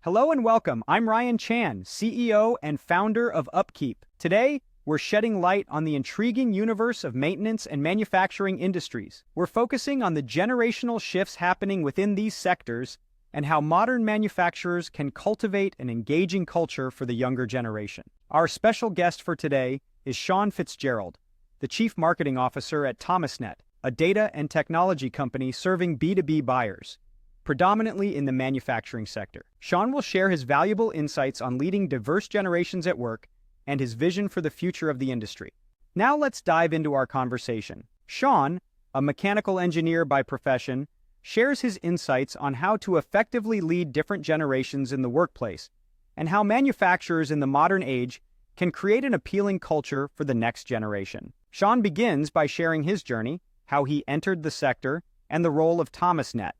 Hello and welcome. I'm Ryan Chan, CEO and founder of UpKeep. Today, we're shedding light on the intriguing universe of maintenance and manufacturing industries. We're focusing on the generational shifts happening within these sectors and how modern manufacturers can cultivate an engaging culture for the younger generation. Our special guest for today is Shawn Fitzgerald, the Chief Marketing Officer at ThomasNet, a data and technology company serving B2B buyers, predominantly in the manufacturing sector. Shawn will share his valuable insights on leading diverse generations at work and his vision for the future of the industry. Now let's dive into our conversation. Shawn, a mechanical engineer by profession, shares his insights on how to effectively lead different generations in the workplace and how manufacturers in the modern age can create an appealing culture for the next generation. Shawn begins by sharing his journey, how he entered the sector, and the role of ThomasNet.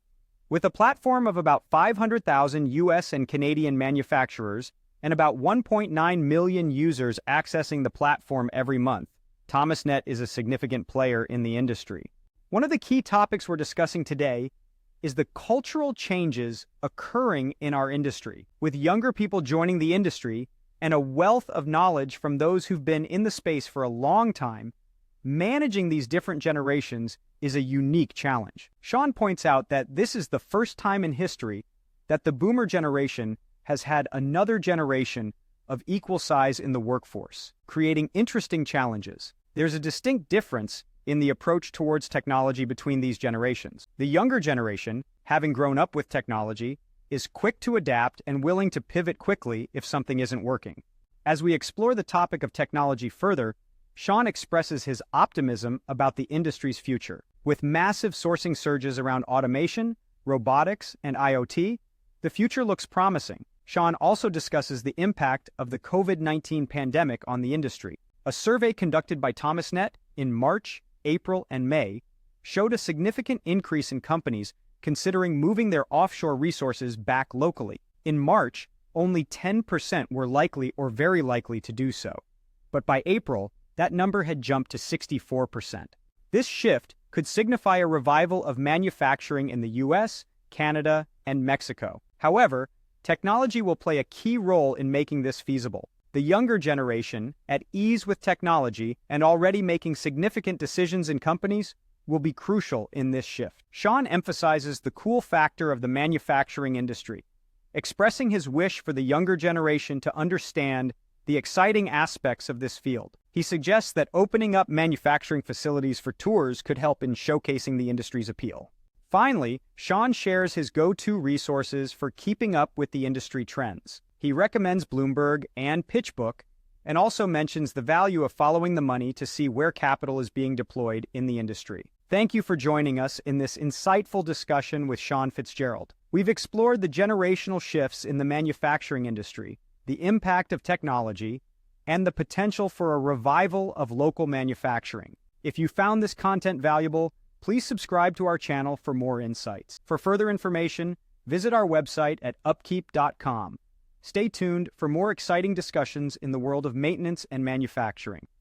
With a platform of about 500,000 US and Canadian manufacturers and about 1.9 million users accessing the platform every month, ThomasNet is a significant player in the industry. One of the key topics we're discussing today is the cultural changes occurring in our industry, with younger people joining the industry and a wealth of knowledge from those who've been in the space for a long time. Managing these different generations is a unique challenge. Shawn points out that this is the first time in history that the boomer generation has had another generation of equal size in the workforce, creating interesting challenges. There's a distinct difference in the approach towards technology between these generations. The younger generation, having grown up with technology, is quick to adapt and willing to pivot quickly if something isn't working. As we explore the topic of technology further, Shawn expresses his optimism about the industry's future. With massive sourcing surges around automation, robotics, and IoT, the future looks promising. Shawn also discusses the impact of the COVID-19 pandemic on the industry. A survey conducted by ThomasNet in March, April, and May showed a significant increase in companies considering moving their offshore resources back locally. In March, only 10% were likely or very likely to do so. But by April, that number had jumped to 64%. This shift could signify a revival of manufacturing in the US, Canada, and Mexico. However, technology will play a key role in making this feasible. The younger generation, at ease with technology and already making significant decisions in companies, will be crucial in this shift. Shawn emphasizes the cool factor of the manufacturing industry, expressing his wish for the younger generation to understand the exciting aspects of this field. He suggests that opening up manufacturing facilities for tours could help in showcasing the industry's appeal. Finally, Shawn shares his go-to resources for keeping up with the industry trends. He recommends Bloomberg and PitchBook, and also mentions the value of following the money to see where capital is being deployed in the industry. Thank you for joining us in this insightful discussion with Shawn Fitzgerald. We've explored the generational shifts in the manufacturing industry, the impact of technology, and the potential for a revival of local manufacturing. If you found this content valuable, please subscribe to our channel for more insights. For further information, visit our website at upkeep.com. Stay tuned for more exciting discussions in the world of maintenance and manufacturing.